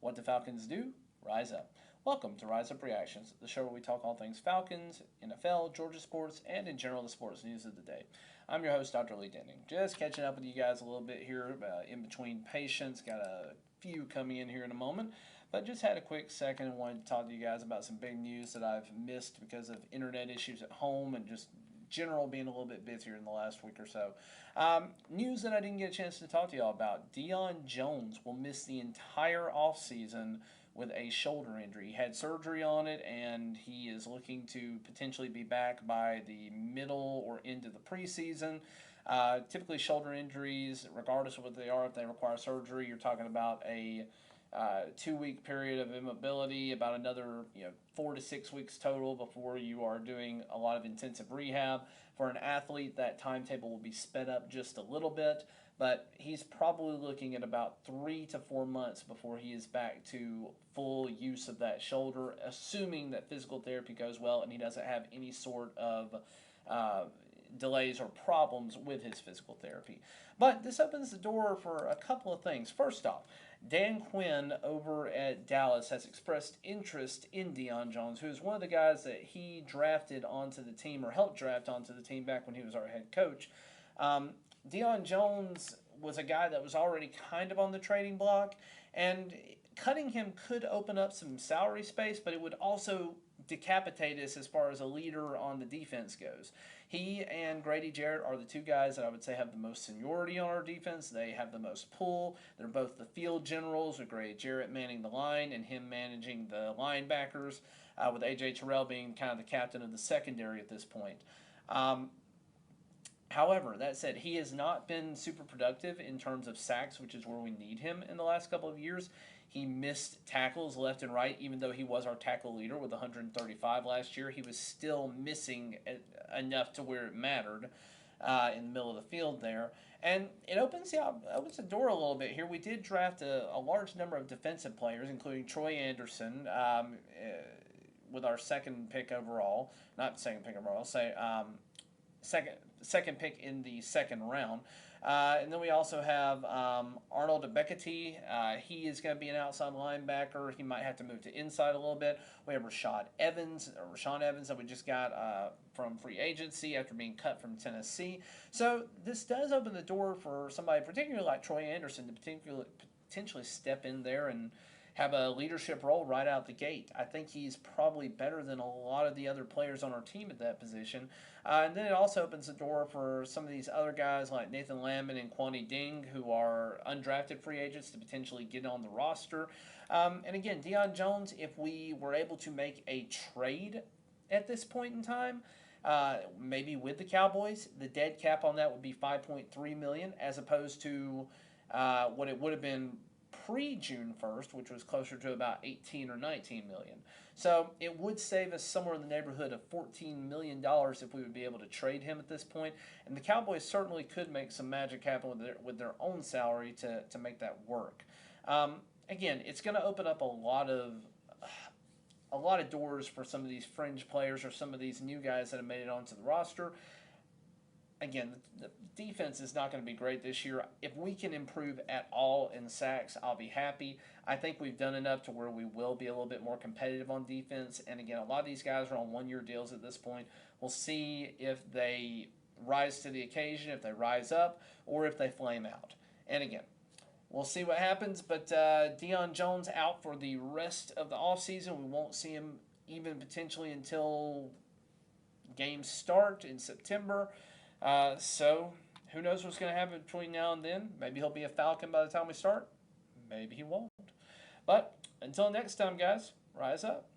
What the Falcons do? Rise up. Welcome to Rise Up Reactions, the show where we talk all things Falcons, NFL, Georgia sports, and in general the sports news of the day. I'm your host, Dr. Lee Denning. Just catching up with you guys a little bit here in between patients. Got a few coming in here in a moment, but just had a quick second and wanted to talk to you guys about some big news that I've missed because of internet issues at home and just general being a little bit busier in the last week or so. News that I didn't get a chance to talk to y'all about. Deion Jones will miss the entire offseason with a shoulder injury. He had surgery on it, and he is looking to potentially be back by the middle or end of the preseason. Typically, shoulder injuries, regardless of what they are, if they require surgery, you're talking about a 2-week period of immobility, about another 4 to 6 weeks total before you are doing a lot of intensive rehab. For an athlete, that timetable will be sped up just a little bit, but he's probably looking at about 3 to 4 months before he is back to full use of that shoulder, assuming that physical therapy goes well and he doesn't have any sort of delays or problems with his physical therapy. But this opens the door for a couple of things. First off, Dan Quinn over at Dallas has expressed interest in Deion Jones, who is one of the guys that he drafted onto the team or helped draft onto the team back when he was our head coach. Deion Jones was a guy that was already kind of on the trading block, and cutting him could open up some salary space, but it would also decapitate us as far as a leader on the defense goes. He and Grady Jarrett are the two guys that I would say have the most seniority on our defense. They have the most pull. They're both the field generals, with Grady Jarrett manning the line and him managing the linebackers, with A.J. Terrell being kind of the captain of the secondary at this point. However, that said, he has not been super productive in terms of sacks, which is where we need him in the last couple of years. He missed tackles left and right, even though he was our tackle leader with 135 last year. He was still missing enough to where it mattered in the middle of the field there. And it opens the door a little bit here. We did draft a large number of defensive players, including Troy Anderson, with our second pick overall. Not second pick overall, I'll say second pick in the second round. And then we also have Arnold Ebekati. He is going to be an outside linebacker. He might have to move to inside a little bit. We have Rashawn Evans that we just got from free agency after being cut from Tennessee. So this does open the door for somebody, particularly like Troy Anderson, to potentially step in there and have a leadership role right out the gate. I think he's probably better than a lot of the other players on our team at that position. And then it also opens the door for some of these other guys like Nathan Landman and Kwani Ding, who are undrafted free agents, to potentially get on the roster. And again, Deion Jones, if we were able to make a trade at this point in time, maybe with the Cowboys, the dead cap on that would be $5.3 million, as opposed to what it would have been pre-June 1st, which was closer to about 18 or 19 million. So it would save us somewhere in the neighborhood of $14 million if we would be able to trade him at this point. And the Cowboys certainly could make some magic happen with their own salary to make that work. Again, it's going to open up a lot of doors for some of these fringe players or some of these new guys that have made it onto the roster. Again, the defense is not going to be great this year. If we can improve at all in sacks, I'll be happy. I think we've done enough to where we will be a little bit more competitive on defense. And again, a lot of these guys are on one-year deals at this point. We'll see if they rise to the occasion, if they rise up, or if they flame out. And again, we'll see what happens. But Deion Jones out for the rest of the offseason. We won't see him even potentially until games start in September. So who knows what's going to happen between now and then. Maybe he'll be a Falcon by the time we start. Maybe he won't. But until next time, guys, rise up.